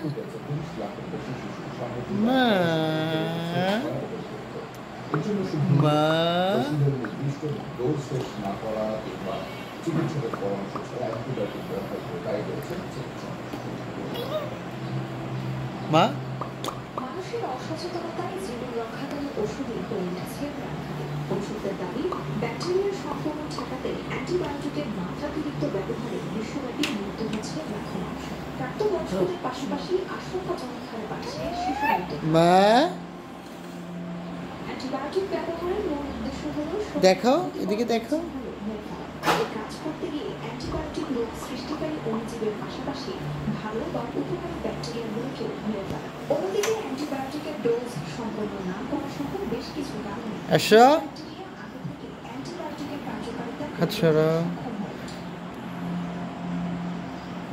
মা মা মা মানুষের অসচেতনতায় জীবন রক্ষাকারী ওষুধে পরিণেছে প্রাণঘাতী। ওষুধের দাবি ব্যাকটেরিয়ার সংক্রমণ ঠেকাতে অ্যান্টিবায়োটিকের মাত্রাতিরিক্ত ব্যবহারে বিশ্বব্যাপী মৃত্যু হচ্ছে লাখো মানুষ। প্রাপ্তবয়স্কদের পাশাপাশি আশঙ্কাজনক হারে বাড়ছে শিশুদের মৃত্যু। অ্যান্টিবায়োটিক ব্যবহারের মূল উদ্দেশ্য হলো দেখো এদিকে দেখো কাজ করতে গিয়ে অ্যান্টিবায়োটিক রোগ সৃষ্টিকারী অণুজীবের পাশাপাশি ভালো বা উপকারী ব্যাকটেরিয়াগুলোকেও মেরে ফেলা। অন্যদিকে অ্যান্টিবায়োটিকের ডোজ সম্পন্ন না করা সহ বেশ কিছু কারণে ব্যাকটেরিয়া আগে থেকে অ্যান্টিবায়োটিকের কার্যকারিতা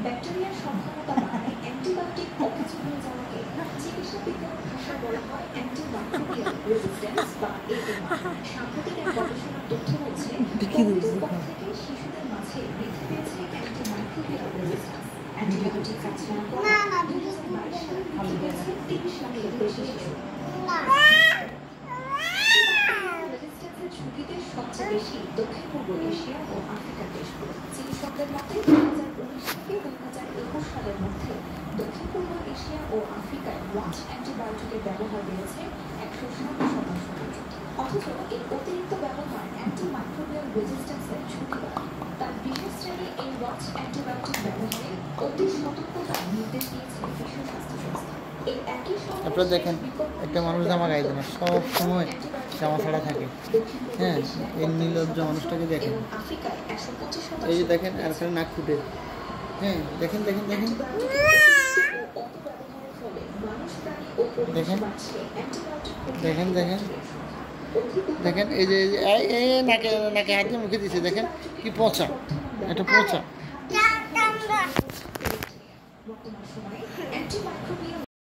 ব্যাকটেরিয়ার সক্ষমতা বাড়ায় অ্যান্টিবায়োটিক অকেজ হয়ে যাওয়াকে চিকিৎসা বিজ্ঞান ভাষায় বলা হয় অ্যান্টিমাইক্রোবিয়াল রেজিস্ট্যান্স বা এএমআর। সাম্প্রতিক এক গবেষণার তথ্য বলছে কোভিডের পর থেকে শিশুদের মাঝে বৃদ্ধি পেয়েছে অ্যান্টিমাইক্রোবিয়াল রেজিস্ট্যান্স। অ্যান্টিবায়োটিক কাজ না করা 2022 সালে মৃত্যু হয়েছে 30 লাখের বেশি শিশু। রেজিস্ট্যান্সের ঝুঁকিতে সবচেয়ে বেশি দক্ষিণ পূর্ব এশিয়া ও আফ্রিকার দেশগুলো। চিকিৎসকদের মতে 2019 থেকে 2021 সালের মধ্যে দক্ষিণ পূর্ব এশিয়া ও আফ্রিকায় ওয়াচ অ্যান্টিবায়োটিকের ব্যবহার বেড়েছে 107% পর্যন্ত। অথচ এই অতিরিক্ত ব্যবহার অ্যান্টিমাইক্রোবিয়াল রেজিস্ট্যান্সের ঝুঁকি বাড়ায়। তার বিশেষ শ্রেণী এই ওয়াচ অ্যান্টিবায়োটিক ব্যবহারে অতি সতর্কতার নির্দেশ দিয়েছে বিশ্ব স্বাস্থ্য সংস্থা। এর একই সঙ্গে আপনারা দেখেন একটা মানুষ জামা গাইতে না, সব সময় জামা ছাড়া থাকে। হ্যাঁ, এই নির্লজ্জ মানুষটাকে দেখেন, এই যে দেখেন আর এখানে নাক ফুটে। হ্যাঁ দেখেন দেখেন দেখেন দেখেন দেখেন দেখেন দেখেন এই যে নাকে নাকে হাত দিয়ে মুখে দিচ্ছে, দেখেন কি পচা, এটা পচা।